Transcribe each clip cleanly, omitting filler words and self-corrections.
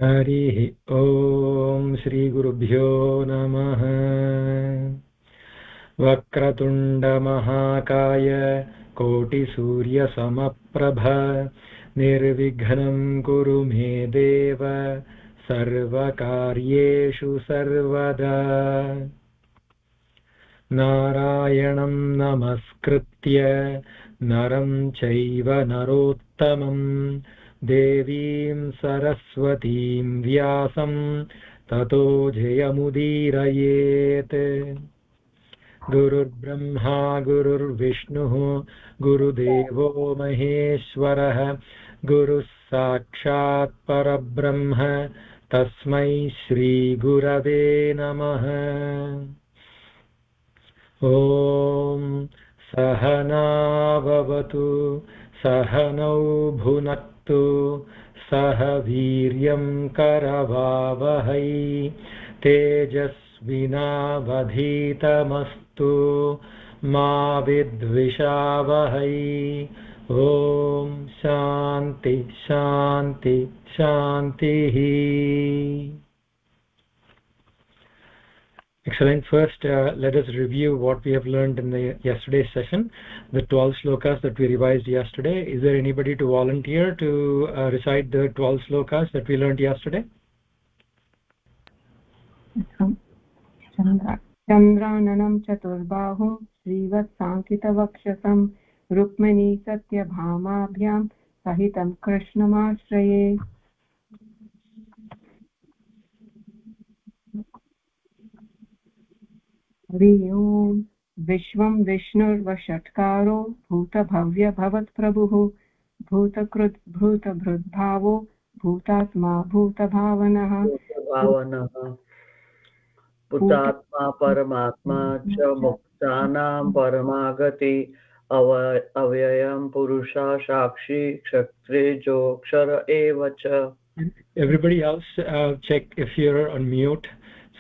हरिः ॐ श्रीगुरुभ्यो नमः। वक्रतुण्डमहाकाय कोटिसूर्यसमप्रभ निर्विघ्नं कुरु मे देव सर्वकार्येषु सर्वदा। नारायणं नमस्कृत्य नरं चैव नरोत्तमं देवीं सरस्वतीं व्यासं ततो जयमुदीरयेत्। गुरुर्ब्रह्मा गुरुर्विष्णुः गुरुदेवो महेश्वरः गुरुः साक्षात् परब्रह्म तस्मै श्रीगुरवे नमः। ॐ सहना भवतु सहनौ भुनक्तु सह वीर्यं करवावहै तेजस्विनावधीतमस्तु मा विद्विषावहै। ॐ शान्ति शान्ति शान्तिः। Excellent. First, let us review what we have learned in the yesterday's session, the 12 slokas that we revised yesterday. Is there anybody to volunteer to recite the 12 slokas that we learned yesterday? चन्द्राननं चतुर्बाहुं श्रीवत्साङ्कितवक्षसं Rukmini सत्यभामाभ्यां सहितं कृष्णमाश्रये। हरि ओम्। विश्वं विष्णुर्वषट्कारो भूतभव्यभवत्प्रभुः भूतकृत् भूतभृद्भावो भूतात्मा भूतभावनः भूतात्मा परमात्मा च मुक्तानां परमागति अव्ययं पुरुषः साक्षी क्षत्रेजोऽक्षर एव च। Everybody else check if you're on mute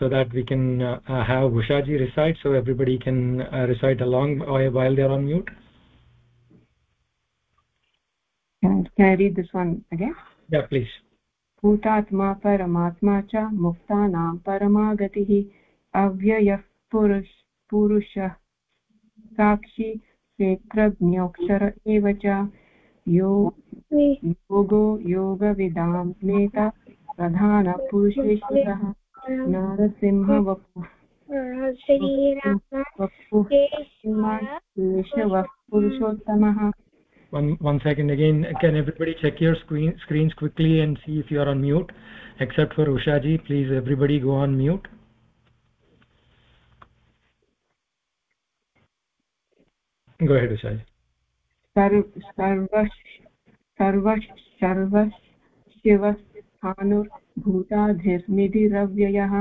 so that we can have Ushaji recite, so everybody can recite along while they're on mute. Can I read this one again? Yeah, please. भूतात्मा परमात्मा च मुक्तानां परमागतिः अव्ययः पुरुषः साक्षी क्षेत्रज्ञोऽक्षर एव च। योगो योगविदां नेता प्रधानपुरुषेश्वरः नारसिंह वपुः पुरुषोत्तमः। One second again. Can everybody check your screens quickly and see if you are on mute, except for Ushaji. Please, everybody go on mute. Go ahead, Ushaji. सर्व शिवस्थाणुर्भूताधिर्निधिरव्ययः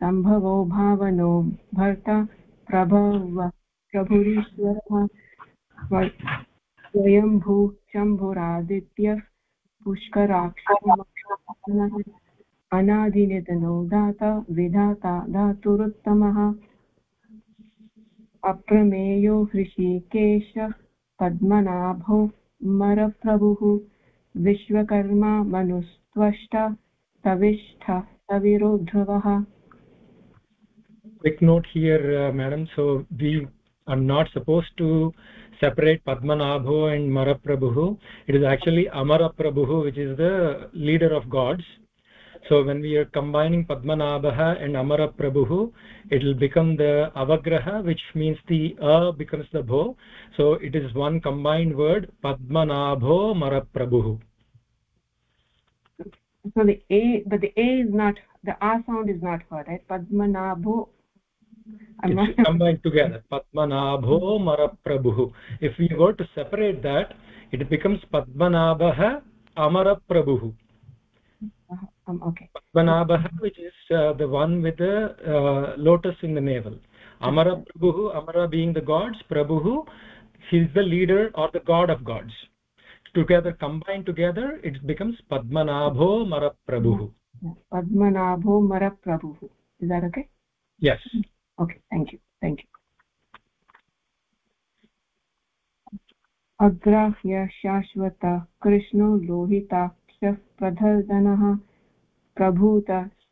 सम्भवो भावनो भर्ता प्रभुरीश्वरः स्वयंभू शम्भुरादित्यः पुष्कराक्षः अनादिनिधनो दाता विधाता धातुरुत्तमः अप्रमेयो हृषीकेशः पद्मनाभो मरप्रभुः Vishwakarma मनुस्त्वष्टा सविष्ठः सविरो ध्रुवः। Quick note here, madam. So we are not supposed to separate Padmanabho and Maraprabhu. It is actually Amaraprabhu, which is the leader of gods. So when we are combining Padmanabha and Amaraprabhu, it will become the Avagraha, which means the becomes the Bho. So it is one combined word, Padmanabho Maraprabhu. So the A, but the A is not, the A sound is not heard, right? Padmanabho. It's combined together. Padmanabho Maraprabhu. If we were to separate that, it becomes Padmanabha Amaraprabhu. Okay. Padmanabha, which is the one with the lotus in the navel. Amara Prabhu, Amara being the gods, Prabhu, he is the leader or the god of gods. Together, combined together, it becomes Padmanabho Maraprabhu. Padmanabho Maraprabhu. Is that okay? Yes. Okay, thank you. Thank you. अग्राह्य शाश्वत कृष्णो लोहिताक्ष प्रधर्दनः प्रभूत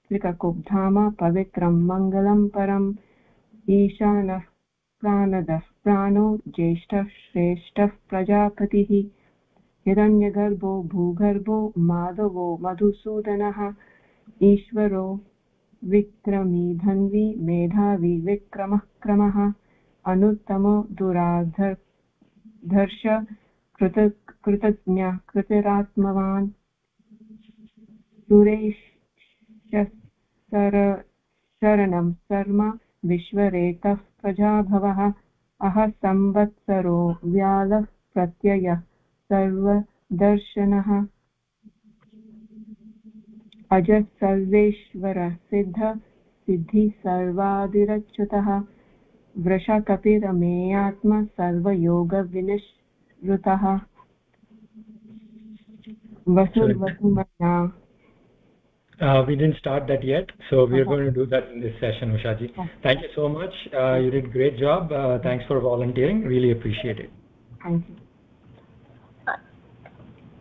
त्रिककुब्धाम पवित्रं मङ्गलं परम् ईशानः प्राणदः प्राणो ज्येष्ठः श्रेष्ठः प्रजापतिः हिरण्यगर्भो भूगर्भो माधवो मधुसूदनः ईश्वरो विक्रमी धन्वी मेधावी विक्रमः क्रमः अनुत्तमो दुराधर्ष कृतज्ञ कृतिरात्मवान् सुरेशरणं शर्म विश्वरेतः प्रजाभवः अह संवत्सरो व्यालः प्रत्ययः सर्वदर्शनः अजः सर्वेश्वर सिद्ध सिद्धि सर्वादिरच्युतः वृषकपिरमेयात्म सर्वयोगविनिश्रुतः वसुर्वसुमना. We didn't start that yet, so we are going to do that in this session, Ushaji. Thank you so much. You did a great job. Thanks for volunteering. Really appreciate it. Thank you.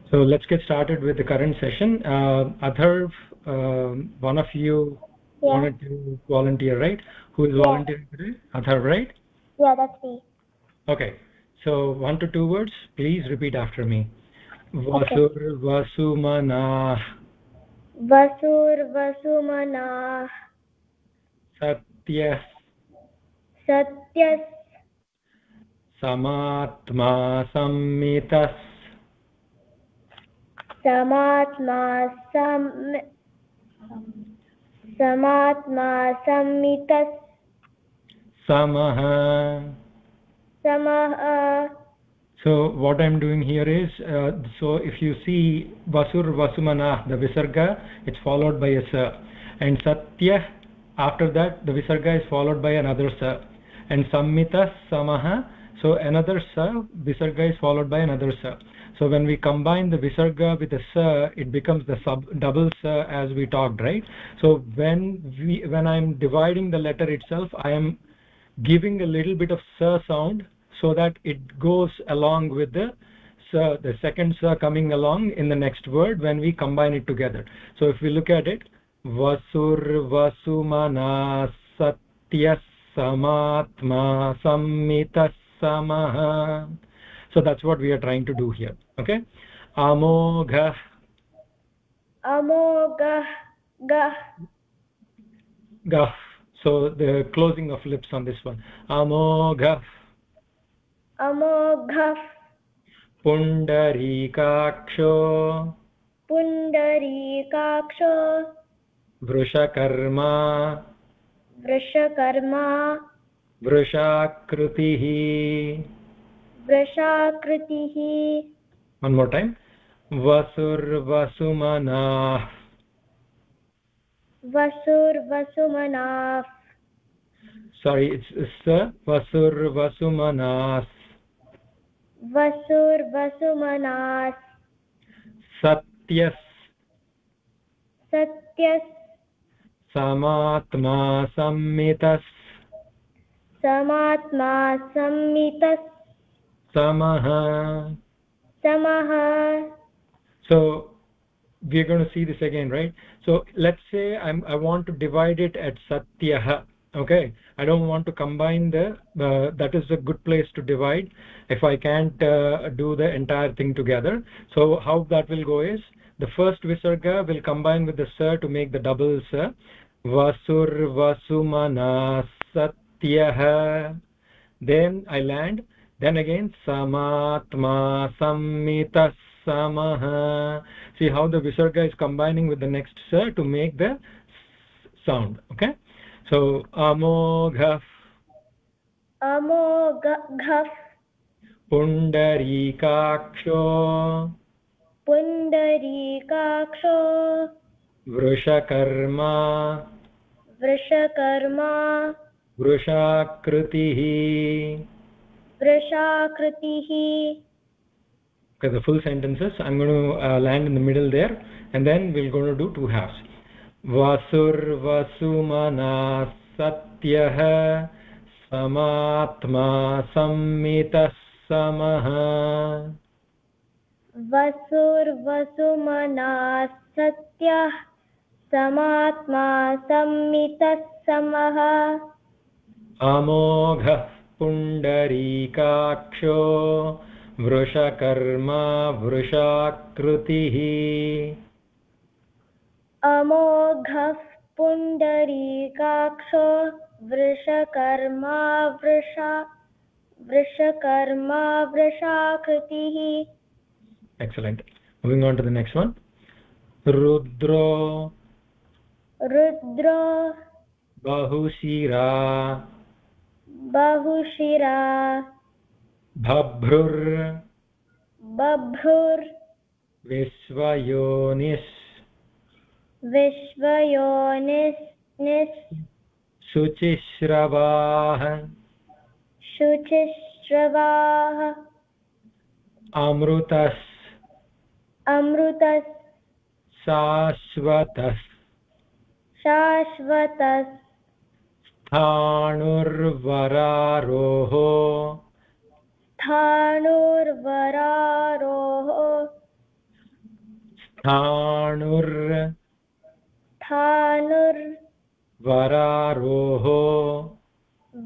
So let's get started with the current session. Atharv, one of you wanted to volunteer, right? Who is volunteering today? Atharv, right? Yeah, that's me. Okay. So 1 to 2 words. Please repeat after me. Vasur Vasumana. Vasur Vasumana. Satyas. Satyas. Samatma Sammitas. Samatma Sammitas. Samaha. Samaha. So what I'm doing here is, so if you see Vasur Vasumana, the Visarga, it's followed by a Sa. And Satya, after that, the Visarga is followed by another Sa. And Sammitas, Samaha, so another Sa, Visarga is followed by another Sa. So when we combine the Visarga with the Sa, it becomes the double Sa as we talked, right? So when I'm dividing the letter itself, I am giving a little bit of Sa sound, so that it goes along with the sa, the second sa coming along in the next word when we combine it together. So if we look at it, Vasur Vasumana Satyas Samatma Sammitas Samaha. So that's what we are trying to do here. Okay. Amogha. Amogha. Gah. Gah. So the closing of lips on this one. Amogha. Amogha. Pundarikaksho. Pundarikaksho. Vrushakarma. Vrushakarma. Vrushakritihi. Vrushakritihi. One more time. Vasur Vasumana. Vasur Vasumana. Sorry, it's Vasur Vasumanas. Vasur Vasumanas. Satyas. Satyas. Samatma Sammitas. Samatma Sammitas. Samaha. Samaha. So we're going to see this again, right? So let's say I want to divide it at Satyah. Okay, I don't want to combine that is a good place to divide if I can't do the entire thing together. So how that will go is, the first Visarga will combine with the Sa to make the double Sa. Vasur Vasumana Satyah. Then I land. Then again Samatma Sammitas Samaha. See how the Visarga is combining with the next Sa to make the sound. Okay. So Amogha. Amogha. Pundarikaksho. Pundarikaksho. Vrushakarma. Vrushakarma. Vrushakritihi. Vrushakritihi. Okay, the full sentences I'm going to land in the middle there, and then we're going to do 2 halves. Vasur Vasumana Satyah Samatma Sammitas Samaha. Vasur Vasumana Satyah समात्मा सम्मितः समः अमोघः पुण्डरीकाक्षो वृषकर्मा वृषाकृतिः अमोघः पुण्डरीकाक्षो वृषकर्मा वृषाकृतिः excellent moving on to the next one rudro bahushira bhabrur vishvayonis शुचिश्रवाः अमृतस् शाश्वतस् स्थाणुर्वरारोहो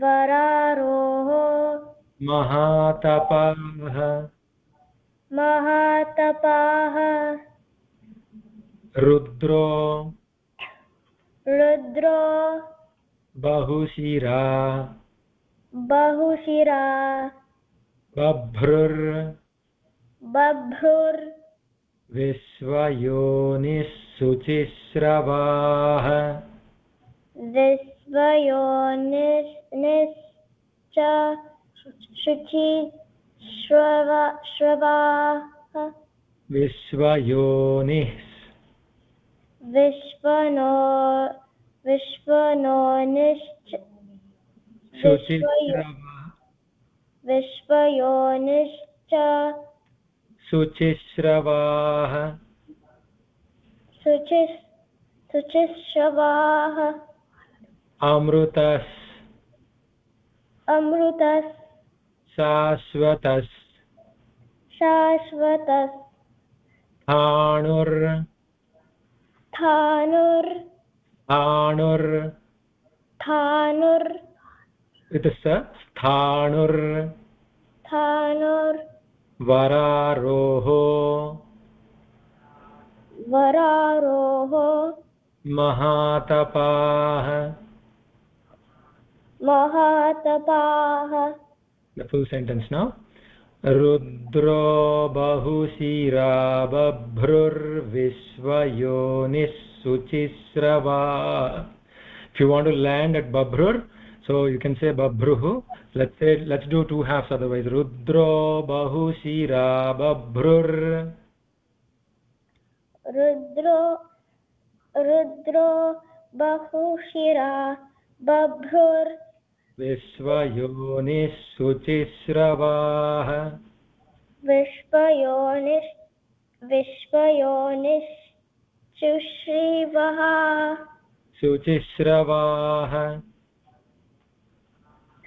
वरारोहो महातपाः रुद्रो बहुशिरा बभ्रुर् विश्वयोनिः शुचिश्रवाः विश्वयोनिः शुचिश्रवाः अमृतस् शाश्वतस् स्थाणुर् with a स्थाणुर् वरारोहो महातपाः the full sentence now rudro bahushira babhrur vishvayonis suchisrava. If you want to land at babhrur, so you can say babhruhu. Let's do two halves otherwise. Rudro bahushira babhrur bahushira babhrur विश्वयोनिः शुचिश्रवाः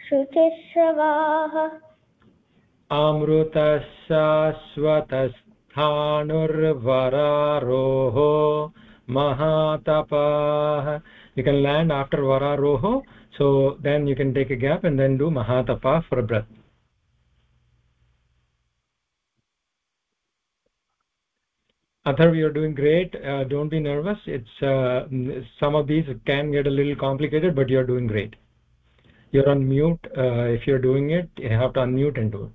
शुचिश्रवाः अमृतः शाश्वतस्थाणुर्वरारोहो महातपाः. You can land after vararoho, so then you can take a gap and then do mahatapa for a breath. Atharv, you're doing great. Don't be nervous. It's some of these can get a little complicated, but you're doing great. You're on mute. If you're doing it, you have to unmute and do it.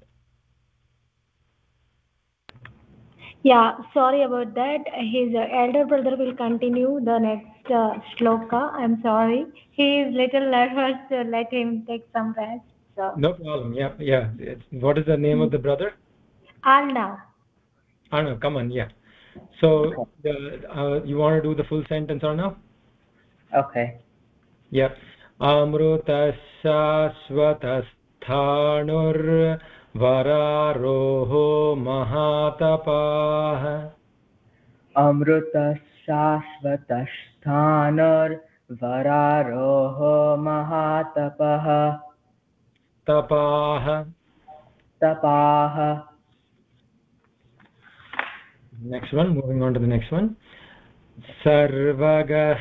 Yeah, sorry about that. His elder brother will continue the next shloka. I'm sorry. He is little nervous. Let him take some rest. So. No problem. Yeah. What is the name of the brother? Arnav. Arnav, come on. Yeah. So you want to do the full sentence, Arnav? Okay. Yeah. Amrutasashvatasthanur vararoho mahatapah. Amrutasashvatasthanur vararoho mahatapah. Tapah. Next one, moving on to the next one. Sarvagah.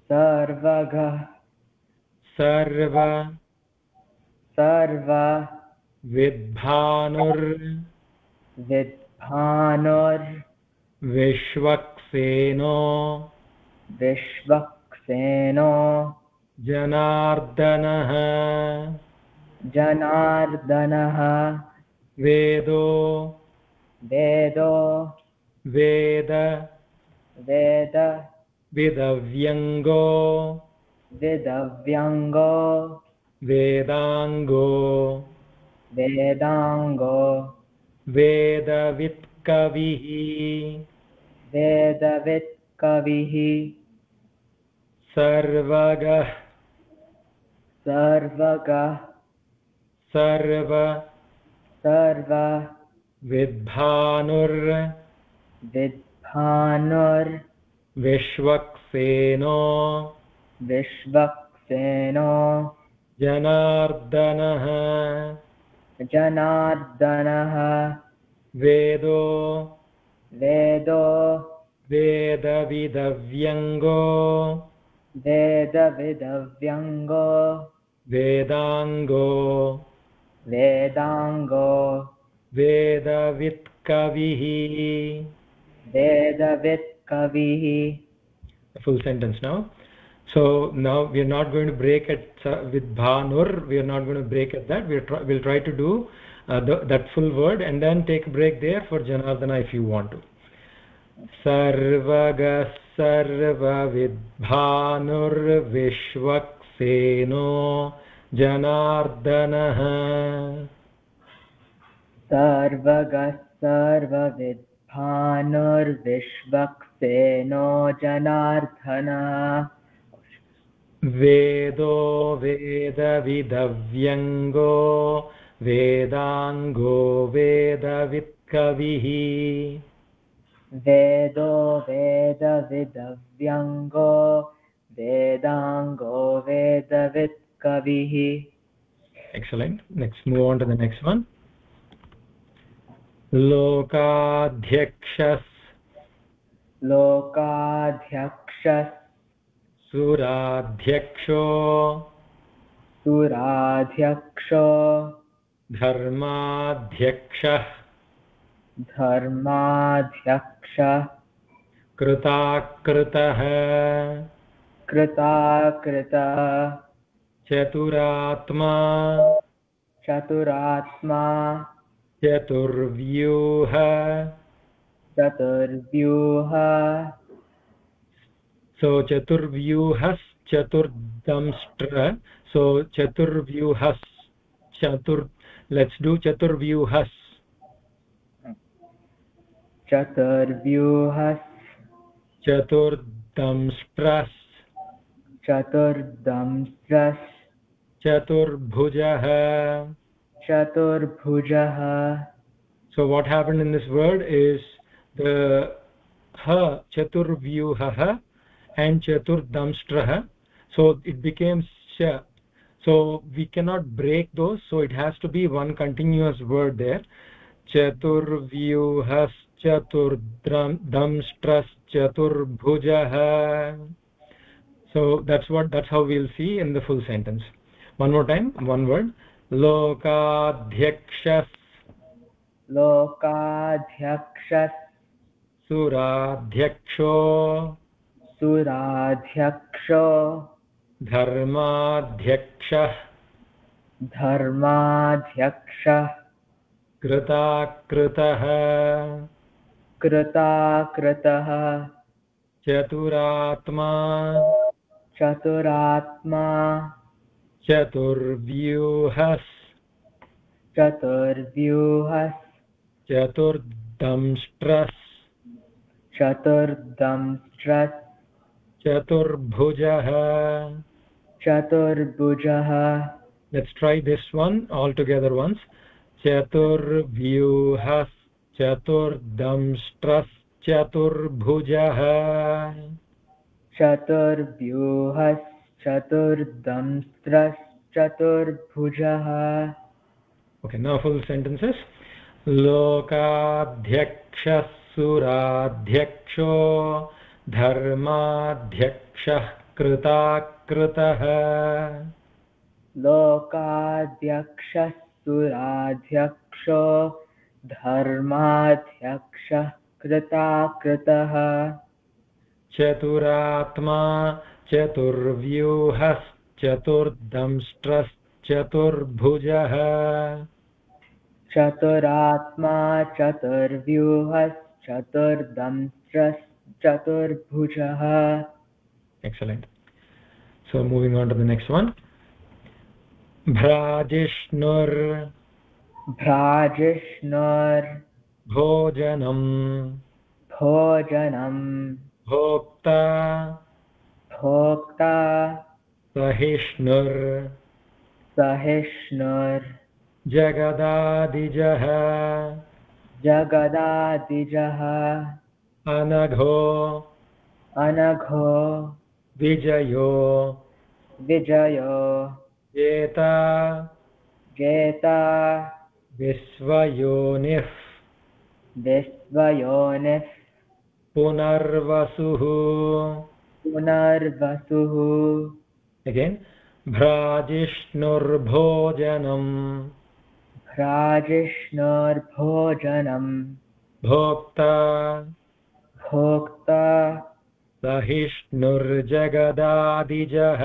Sarvagah. Sarva. Sarva. Vidbhanur. Vidbhanur. Vishwakseno. Vishwakseno. Janardanah. Janardanah. Vedo. Vedo. Veda. Veda. Vidavyango. Vidavyango. Vedango. Vedango. Vedavitkavihi. Vedavitkavihi. Sarvagah. Sarvagah. Sarva. Sarva. Vidbhanur. Vidbhanur. Vishwakseno. Vishwakseno. Janardanah. Janardanah. Vedo. Vedo. Vedavidavyango. Vedavidavyango. Vedango. Vedango. Vedavitkavihi. Vedavitkavihi. A full sentence now. So now we are not going to break at with bhanur. We are not going to break at that. We'll try to do that full word and then take a break there for Janardana if you want to. Sarvaga sarva vidbhanur vishwakseno Janardanah. Sarvaga sarva vidbhanur vishwakseno Janardhanah. Vedo veda vidavyango vedango vedavitkavihi. Vedo veda vidavyango vedango vedavitkavihi. Excellent. Next, move on to the next one. Lokadhyakshas. Lokadhyakshas. Suradhyaksho. Suradhyaksho. Dharmadhyakshah. Dharmadhyakshah. Kritakritah. Kritakritah. Chaturatma. Chaturatma. Chaturvyuha. Chaturvyuha. So chaturvyuhas chaturdamstra. So chaturvyuhas let's do chaturvyuhas. Chaturvyuhas. Chaturdamstras. Chaturdamstras. Chaturbhujah. Chaturbhujah. So what happened in this word is the ha chaturvyuha and chaturdamstrah, so it became sha. So we cannot break those, so it has to be one continuous word there. Chaturvyuhas chaturdamstras chaturbhujah. So that's how we'll see in the full sentence. One more time, one word. Lokadhyakshas. Lokadhyakshas. Suradhyaksho. Suradhyaksho. Dharmadhyakshah. Dharmadhyakshah. Kritakritah. Kritakritah. Chaturatma. Chaturatma. Chaturvyuhas. Chaturvyuhas. Chaturdamstras. Chaturdamstras. Chaturbhujah. Chaturbhujah. Let's try this one all together once. Chaturvyuhas chaturdamstras chaturbhujah. Chaturvyuhas. Chaturdamstras. Chaturbhujah. Okay, now full sentences. Lokadhyakshas suradhyaksho धर्माध्यक्षः कृताकृतः लोकाध्यक्षः सुराध्यक्षो धर्माध्यक्षः कृताकृतः चतुरात्मा चतुर्व्यूहश्चतुर्दंष्ट्रश्चतुर्भुजः चतुरात्मा चतुर्व्यूहश्चतुर्दंष्ट्रश्चतुर्भुजः. Excellent. So moving on to the next one. भ्राजिष्णुर् भ्राजिष्णुर् भोजनम् भोजनं भोक्ता भोक्ता सहिष्णुर् सहिष्णुर् जगदादिजः जगदादिजः अनघो अनघो विजयो विजयो जेता जेता विश्वयोनिः विश्वयोनिः पुनर्वसुः. पुनर्वसुः. Again, भ्राजिष्णुर्भोजनम् भ्राजिष्णुर्भोजनं भोक्ता भोक्ता सहिष्णुर्जगदादिजः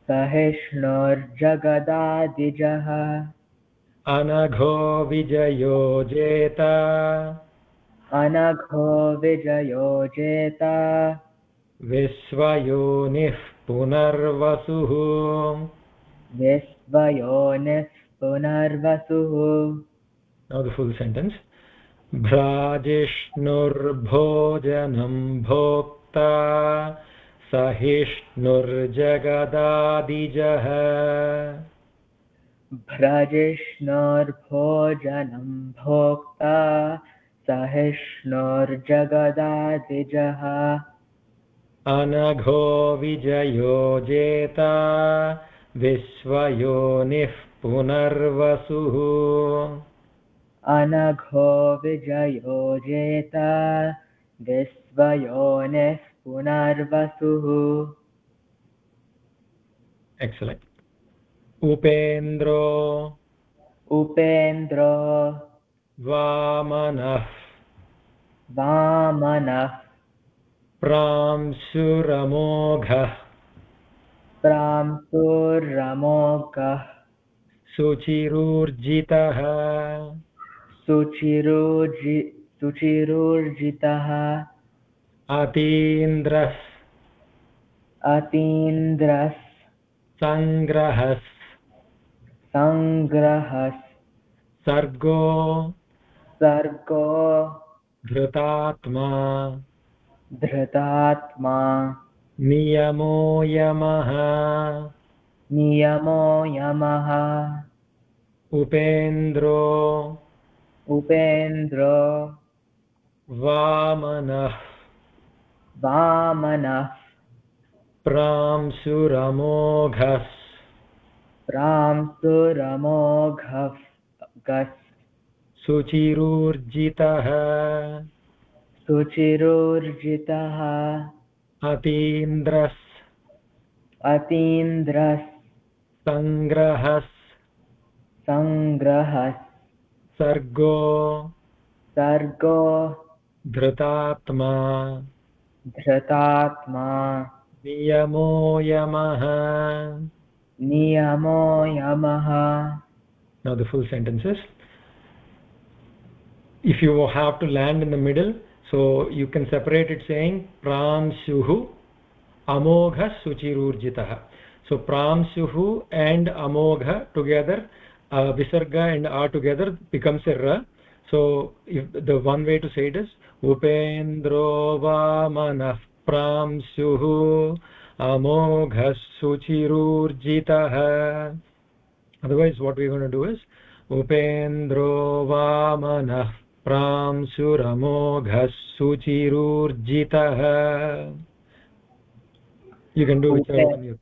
सहिष्णुर्जगदादिजः अनघो विजयो जेता अनघो विजयो जेता विश्वयोनिः पुनर्वसुः. विश्वयोनिः पुनर्वसुः. Now the full sentence. भ्राजिष्णुर्भोजनं भोक्ता सहिष्णुर्जगदादिजः भ्राजिष्णुर्भोजनं भोक्ता सहिष्णुर्जगदादिजः अनघो विजयो जेता विश्वयोनिः पुनर्वसुः. अनघो विजयो जेता विश्वयोनिः पुनर्वसुः. Excellent. उपेन्द्रो उपेन्द्रो वामनः वामनः प्रांशुरमोघः प्रांशुरमोघः शुचिरूर्जितः शुचिरूर्जितः अतीन्द्रः अतीन्द्रः संग्रहः संग्रहः सर्गो सर्गो धृतात्मा धृतात्मा नियमो यमः नियमो यमः उपेन्द्रो उपेन्द्रो वामनः वामनः प्रांशुरमोघः प्रांशुरमोघः शुचिरूर्जितः शुचिरूर्जितः अतीन्द्रः अतीन्द्रः संग्रहः संग्रहः सर्गो सर्गो धृतात्मा धृतात्मा नियमो यमः. नियमो यमः. Now the full sentences. If you have to land in the middle, so you can separate it saying pramsyuhu amogha suchirurjitah. So pramsyuhu and amogha together, visarga and a together becomes a ra. So if the one way to say it is upendro vamanah pramsyuhu amogha suchirurjitah. Otherwise what we're going to do is upendro vamanah pramsuramogha suchirurjitah. You can do whichever one you.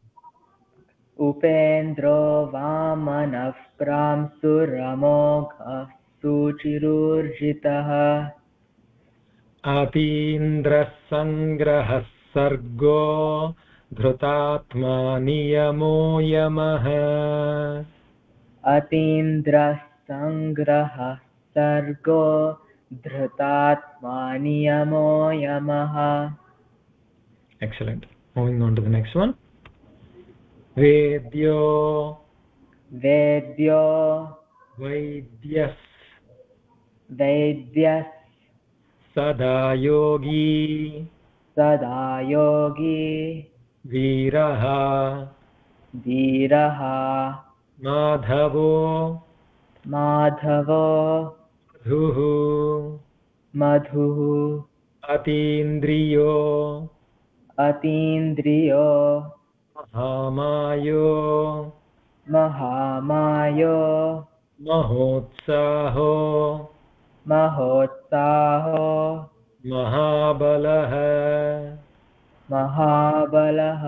Upendro vamanah pramsuramogha suchirurjitah. अतीन्द्रः सङ्ग्रहः सर्गो धृतात्मा नियमो यमः अतीन्द्रः सङ्ग्रहः सर्गो धृतात्मा नियमो यमः. Excellent. Moving on to the next one. Vedyo वेद्यो वैद्यः वैद्यः सदा योगी सदा योगी वीरः धीरः माधवो माधवो धुः मधुः अतीन्द्रियो अतीन्द्रियो महामायो महामायो महोत्साहो महोत्साहो महाबलः महाबलः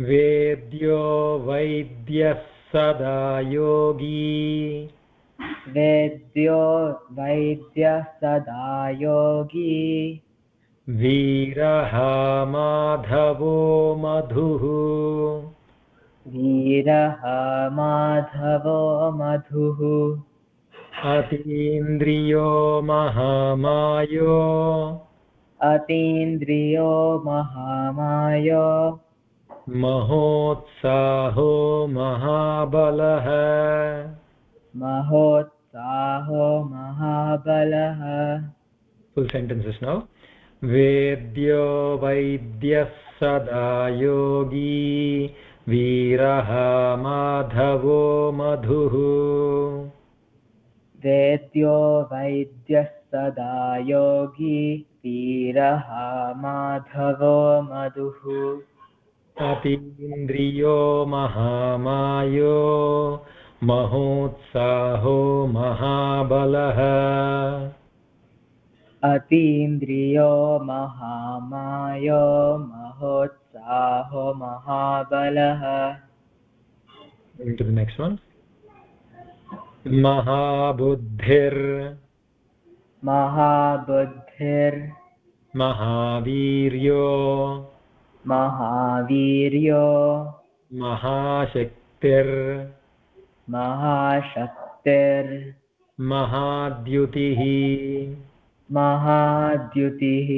वेद्यो वैद्यः सदा योगी वेद्यो वैद्यः सदा योगी वीरः माधवो मधुः वीरः माधवो मधुः अतीन्द्रियो महामायो अतीन्द्रियो महामायो महोत्साहो महाबलः महोत्साहो महाबलः. full sentences now. वेद्यो वैद्यः सदा योगी वीरः माधवो मधुः वेद्यो वैद्यः सदा योगी वीरः माधवो मधुः अतीन्द्रियो महामायो महोत्साहो महाबलः अतीन्द्रियो महामायो महोत्साहो महाबलः. Into the next one. महाबुद्धिर् महाबुद्धिर् महावीर्यो महावीर्यो महाशक्तिर् महाशक्तिर् महाद्युतिः महाद्युतिः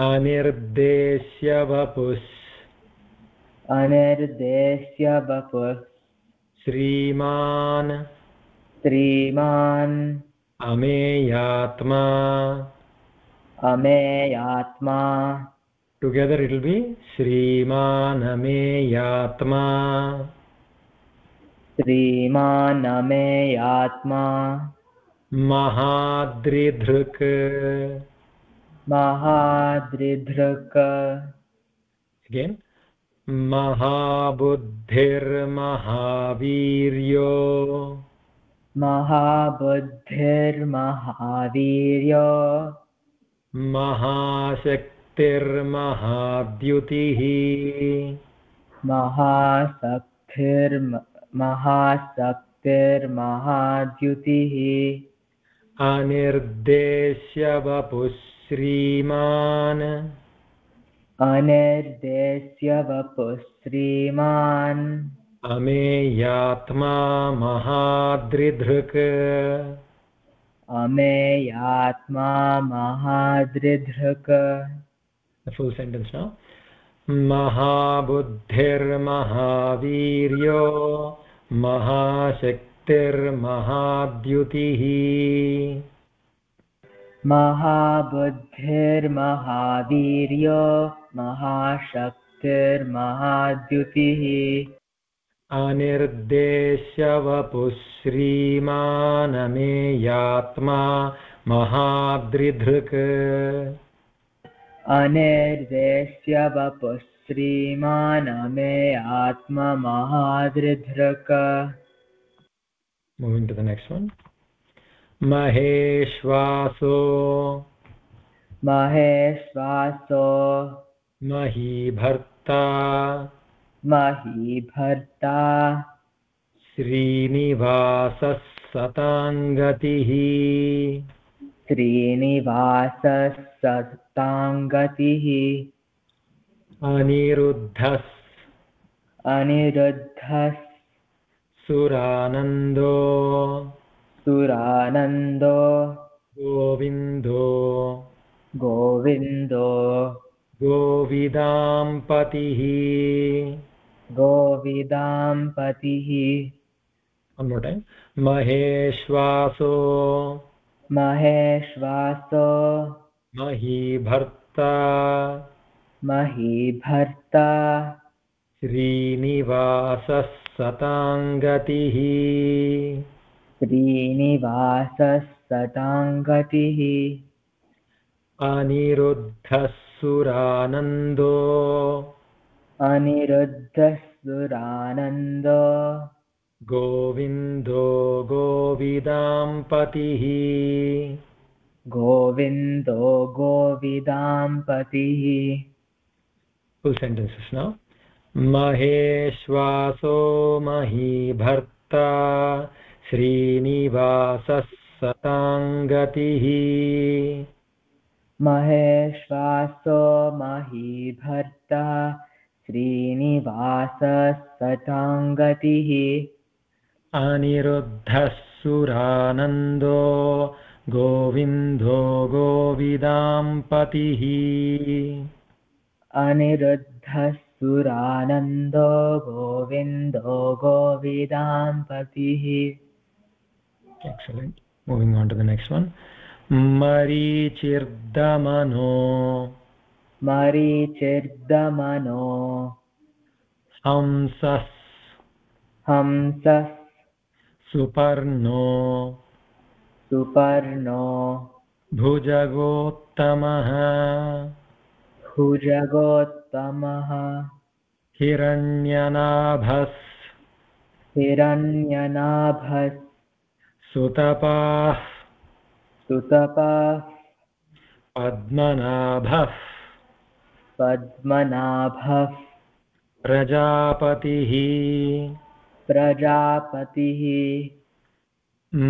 अनिर्देश्य वपुः अनिर्देश्य वपुः श्रीमान् श्रीमान् अमेयात्मा अमेयात्मा. together it will be श्रीमान् अमेयात्मा श्रीमान् अमेयात्मा महाद्रिधृक् महाद्रिधृक् again महाबुद्धिर्महावीर्यो महाबुद्धिर्महावीर्यो महाशक्तिर्महाद्युतिः महाशक्तिर्महाद्युतिः अनिर्देश्य वपुः श्रीमान् अनिर्देश्य वपुः श्रीमान् अमेयात्मा महाद्रिधृक् अमेयात्मा महाद्रिधृक्. The full sentence now. महाबुद्धिर्महावीर्यो महाशक्तिर्महाद्युतिः महाबुद्धिर्महावीर्यो महाशक्तिर्महाद्युतिः अनिर्देश्य वपुः श्रीमान् अमेयात्मा महाद्रिधृक् अनिर्देश्य वपुः श्रीमान् अमेयात्मा महाद्रिधृक्. Moving to the next one. महेश्वासो महेश्वासो महीभर्ता महीभर्ता श्रीनिवासः सताङ्गतिः श्रीनिवासः सताङ्गतिः अनिरुद्धः सुरानन्दो गोविन्दो गोविदाम्पतिः one more time महेश्वासो महीभर्ता श्रीनिवासः सताङ्गतिः अनिरुद्धः सुरानन्दो गोविन्दो गोविदाम्पतिः full sentences now महेश्वासो महीभर्ता श्रीनिवासः सताङ्गतिः महेश्वासो महीभर्ता श्रीनिवासः सताङ्गतिः अनिरुद्धः सुरानन्दो गोविन्दो गोविदाम्पतिः अनिरुद्धः सुरानन्दो गोविन्दो गोविदाम्पतिः excellent moving on to the next one मरीचिर्दमनो हंसः सुपर्णो भुजगोत्तमः हिरण्यनाभः सुतपाः पद्मनाभः प्रजापतिः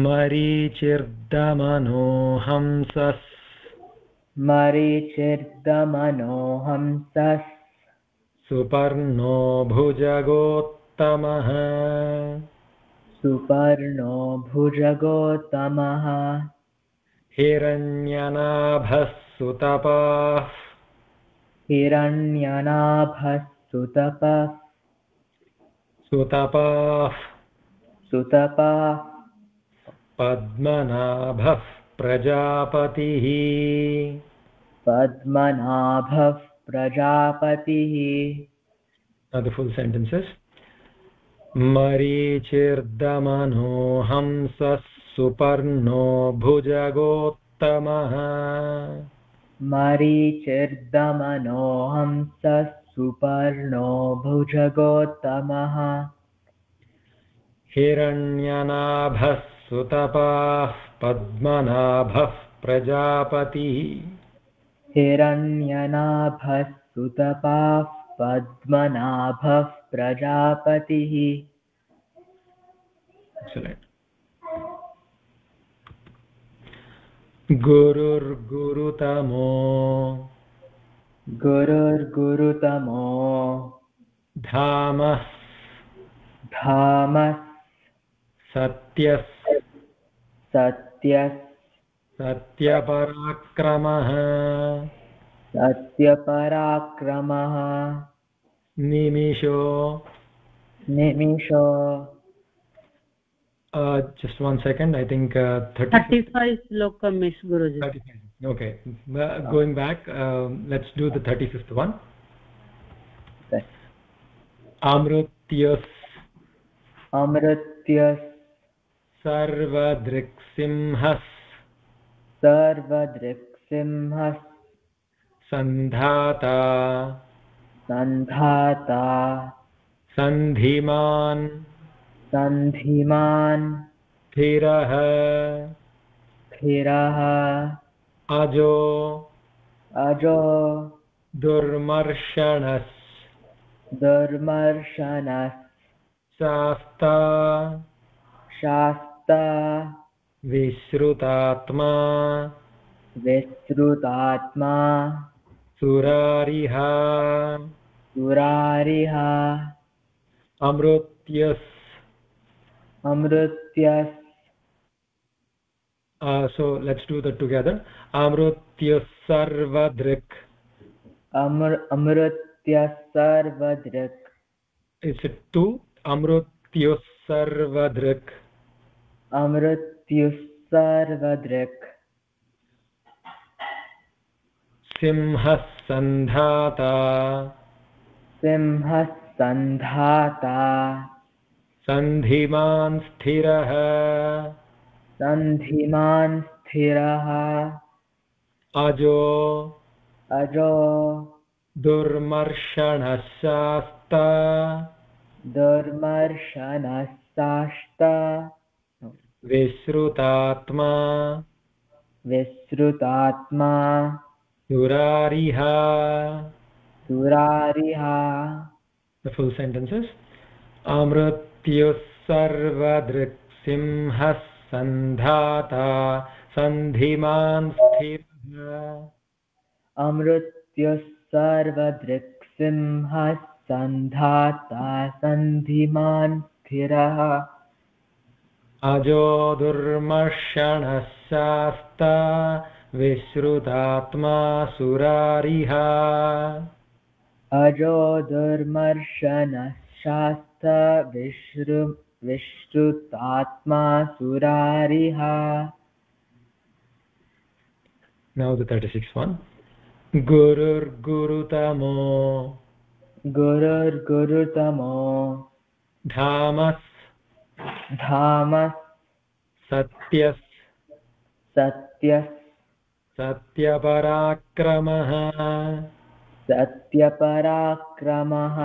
मरीचिर्दमनो हंसः सुपर्णो भुजगोत्तमः हिरण्यनाभः सुतपाः पद्मनाभः प्रजापतिः now the full sentences मरीचिर्दमनो हंसः सुपर्णो भुजगोत्तमः हिरण्यनाभः सुतपाः पद्मनाभः प्रजापतिः excellent गुरुर्गुरुतमो धामः सत्यपराक्रमः निमिषो just one second I think 35 sloka miss Guruji 35 okay going back let's do the 35th one okay. amrutyas sarvadriksimhas sandhata sandhiman धीरः अजो दुर्मर्षणः शास्ता विश्रुतात्मा विश्रुतात्मा surariha सुरारिहा amrutyas. अमृत्यस् So let's do that together. Amrutyas sarvadrik. अमृत्यः सर्वदृक् It's a two. Amrutyas sarvadrik. अमृत्युः सर्वदृक् Simhas sandhata. सिंहः सन्धाता Sandhiman sthiraha. सन्धिमान् स्थिरः Ajo अजो durmarshanah shasta. दुर्मर्शनः Sasht Vishrutatma विश्रुतात्मा surariha. सुरारिहा The full sentences. Amrutyus sarvadrik simhas sandhata sandhiman sthirah. अमृत्युः सर्वदृक् सिंहः सन्धाता सन्धिमान् स्थिरः Ajo durmarshanah shasta vishrutatma surariha. अजो दुर्मर्शनः शास्त विश्रुतात्मा सुरारिहा Now the 36th one. Gurur gurutamo गुरुर्गुरुतमो dhamas धामः satyas सत्यः satyparakramah सत्यपराक्रमः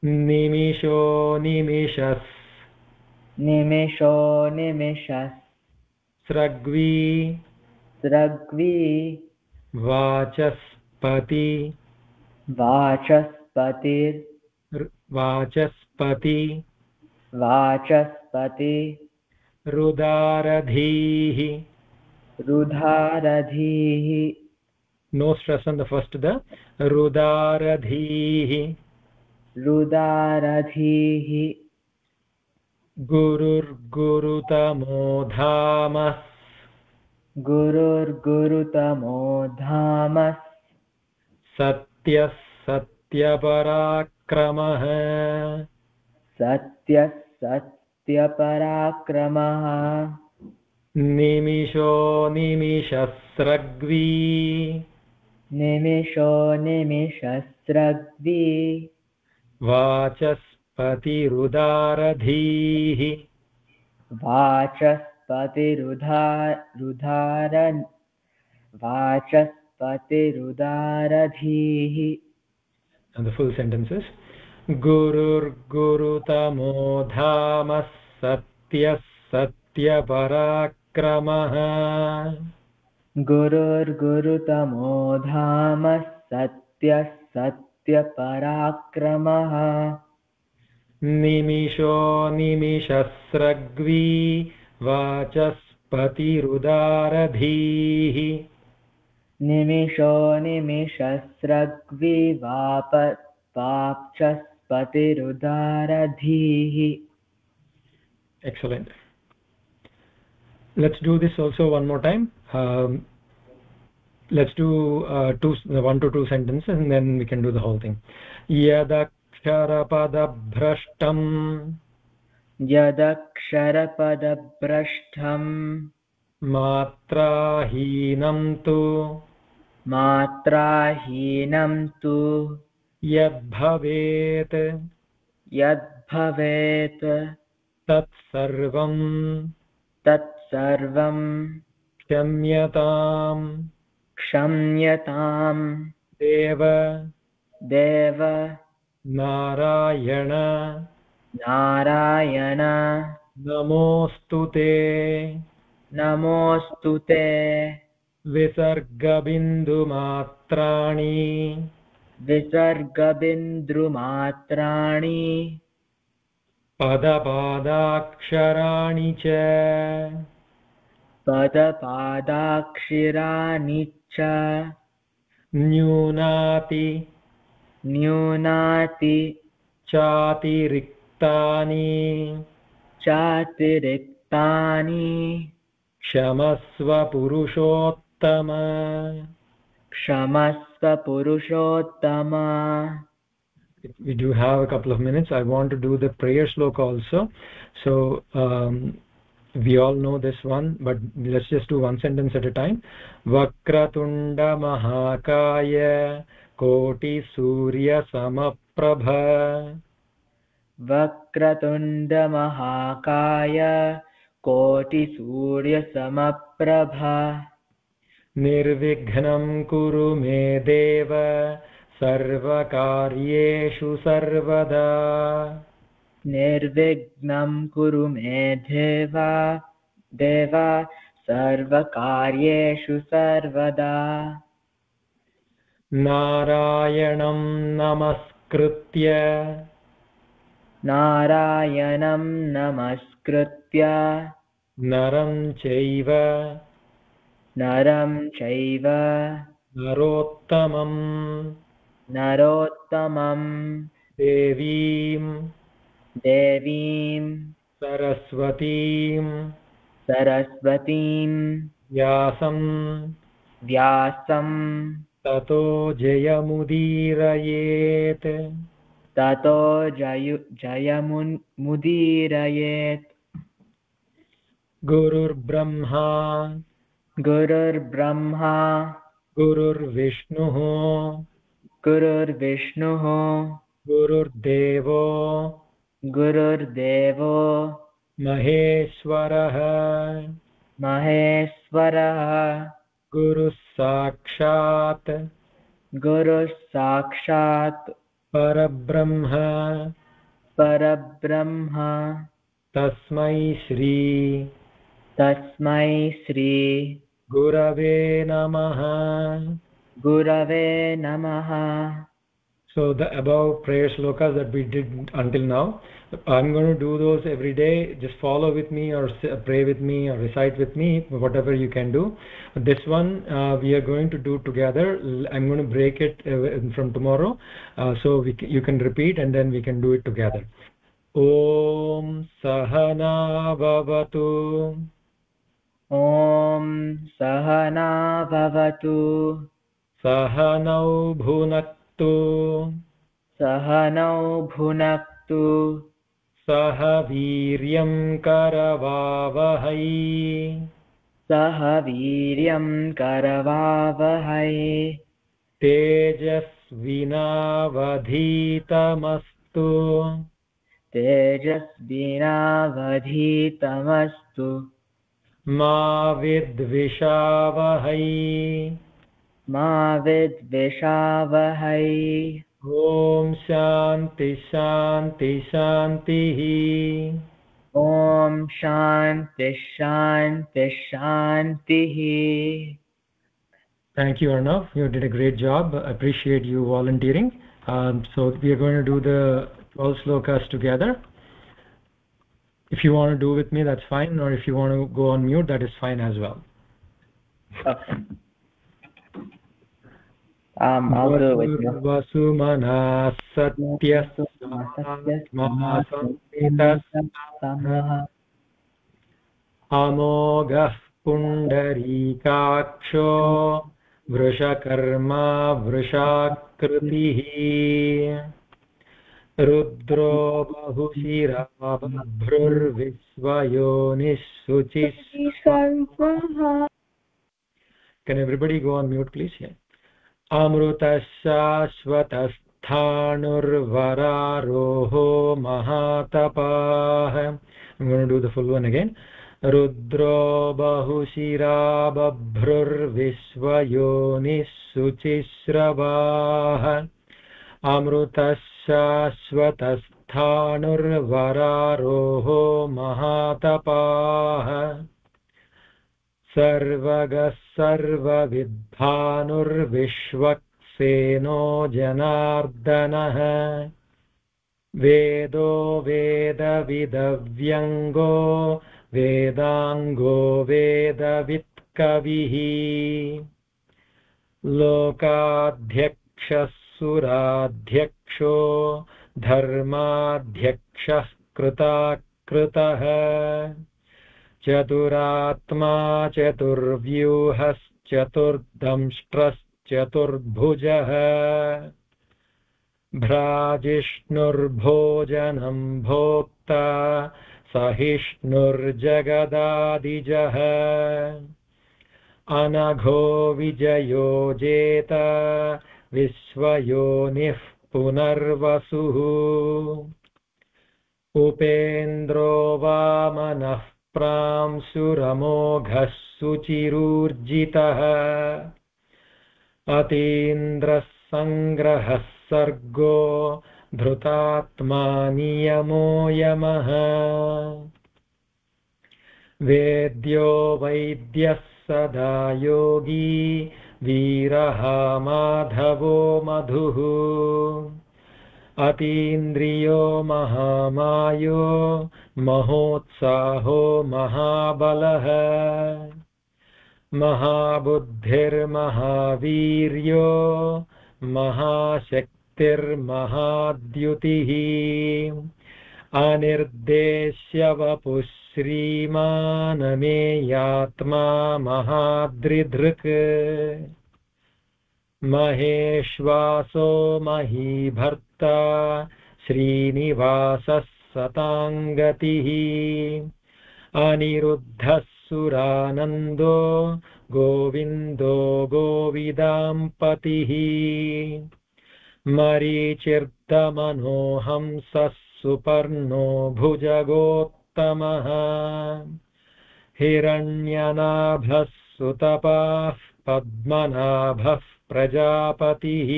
nimisho nimishas निमिषो निमिषः sragvi स्रग्वी vachaspati वाचस्पतिर् vachaspati Vachaspati rudaradhihi. रुधारधीः No stress on the first the rudaradhihi. रुदारधीः Gurur gurutamo dhamas गुरुर्गुरुतमो धामः satyas satyparakramah सत्यः सत्यपराक्रमः nimisho nimishasragvi निमिषो निमिषस्रग्वी vachaspati rudaradhihi. वाचस्पतिरुदारधीः And the full sentences. Gurur gurutamo dhamas satyas satyparakramah गुरुर्गुरुतमो धामः सत्यः सत्यपराक्रमः nimisho nimishasragvi vachaspati rudaradhihi. निमिषो निमिषस्रग्वी वाचस्पतिरुदारधीः Excellent. Let's do this also one more time. Let's do 1 to 2 sentences and then we can do the whole thing. Yadaksharapadabrashtam यदक्षरपदभ्रष्टम् matrahinam tu मात्राहीनं तु yadbhavet यद्भवेत् tatsarvam तत्सर्वं क्षम्यताम् क्षम्यताम् देव देव नारायण नारायण नमोऽस्तु ते नमोऽस्तु ते विसर्गबिन्दुमात्राणि विसर्गबिन्दुमात्राणि पदपादाक्षराणि च पदपादाक्षराणि च न्यूनाति न्यूनाति चातिरिक्तानि चातिरिक्तानि क्षमस्व पुरुषोत्तम. क्षमस्व पुरुषोत्तम. We do have a couple of minutes. I want to do the prayer sloka also. So we all know this one, but let's just do one sentence at a time. Vakratunda Mahakaya Koti Surya Samaprabha. वक्रतुण्ड महाकाय कोटि सूर्य समप्रभा. Nirvighnam Kuru Me Deva Sarvakaryeshu Sarvada. निर्विघ्नं कुरु मे देव सर्वकार्येषु सर्वदा. Narayanam Namaskritya नारायणं नमस्कृत्य Naram Chaiva नरं चैव Narottamam नरोत्तमं Devim देवीं Saraswatim सरस्वतीं Vyasam व्यासं Tato Jayamudirayet. ततो जयमुदीरयेत्. Gurur Brahma गुरुर्ब्रह्मा Gurur Vishnu गुरुर्विष्णुः Gurur Devo गुरुर्देवो Maheshwarah महेश्वरः Guru Sakshat गुरुः साक्षात् Parabrahma परब्रह्म. Tasmai Shri तस्मै श्री Gurave Namaha. गुरवे नमः. So the above prayer slokas that we did until now, I'm going to do those every day. Just follow with me or pray with me or recite with me, whatever you can do. This one we are going to do together. I'm going to break it from tomorrow, so you can repeat and then we can do it together. Om Sahana Bhavatu ॐ सहना भवतु Sahanau Bhunaktu सहनौ भुनक्तु सह वीर्यं करवावहै सह वीर्यं करवावहै तेजस्विनावधीतमस्तु तेजस्विनावधीतमस्तु मा विद्विषावहै मा विद्विषावहै ॐ शान्ति शान्ति शान्तिः ॐ शान्ति शान्ति शान्तिः. Thank you, Arnav. You did a great job. I appreciate you volunteering. So we are going to do the 12 slokas together. If you want to do with me, that's fine. Or if you want to go on mute, that is fine as well. Okay. I'll do it with you. Vasumana Satya Amogah Pundarikaksho Vrushakarma Vrushakritihi Rudro Bahushira Bhabrur Vishvayonishuchisvarvaha. Can everybody go on mute, please? Yeah. Amrutashashvatasthanurvararoho mahatapah. I'm going to do the full one again. Rudro bahushira babhrur vishvayonishuchisravah. Amrutashashvatasthanurvararoho mahatapah. Sarvagas sarvavidhanurvishvakseno janardanah Vedo vedavidavyango वेदाङ्गो वेदवित्कविः लोकाध्यक्षः सुराध्यक्षो धर्माध्यक्षः कृताकृतः चतुरात्मा चतुर्व्यूहश्चतुर्दंष्ट्रश्चतुर्भुजः भ्राजिष्णुर्भोजनं भोक्ता सहिष्णुर्जगदादिजः अनघो विजयो जेत विश्वयोनिः पुनर्वसुः उपेन्द्रो वामनः प्रांशुरमोघः सुचिरूर्जितः अतीन्द्रः संग्रहः सर्गो धृतात्मा नियमो यमः वेद्यो वैद्यः सदा योगी वीरः माधवो मधुः अतीन्द्रियो महामायो महोत्साहो महाबलः महाबुद्धिर्महावीर्यो महाशक्तिर्महाद्युतिः अनिर्देश्यवपुः श्रीमानमेयात्मा महाद्रिधृक् महेश्वासो महीभर्ता श्रीनिवासः सताङ्गतिः अनिरुद्धः सुरानन्दो गोविन्दो गोविदाम्पतिः मरीचिर्दमनोहंसः सुपर्णो भुजगोत्तमः हिरण्यनाभः सुतपाः पद्मनाभः प्रजापतिः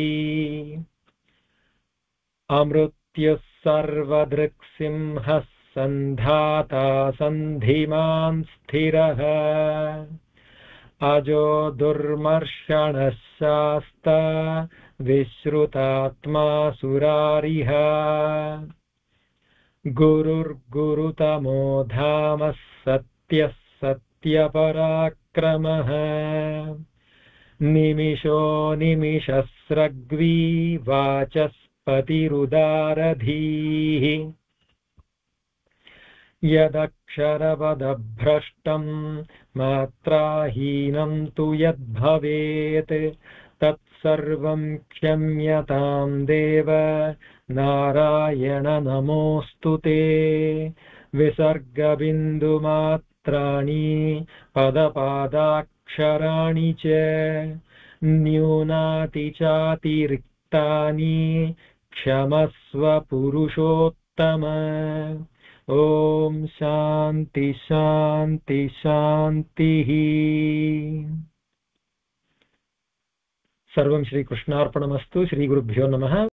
अमृत्युः सर्वदृक्सिंहः सन्धाता सन्धिमान् स्थिरः अजो दुर्मर्षणः शास्ता विश्रुतात्मा सुरारिः गुरुर्गुरुतमो धामः सत्यः सत्यपराक्रमः निमिषो निमिषस्रग्वी वाचस्पतिरुदारधीः यदक्षरपदभ्रष्टं मात्राहीनं तु यद्भवेत् तत्सर्वं क्षम्यतां देव नारायण नमोऽस्तु ते विसर्गबिन्दुमात्राणि पदपादाक्षराणि च न्यूनातिचातिरिक्तानि क्षमस्व पुरुषोत्तम ॐ शान्ति शान्ति शान्तिः सर्वं श्रीकृष्णार्पणमस्तु श्रीगुरुभ्यो नमः।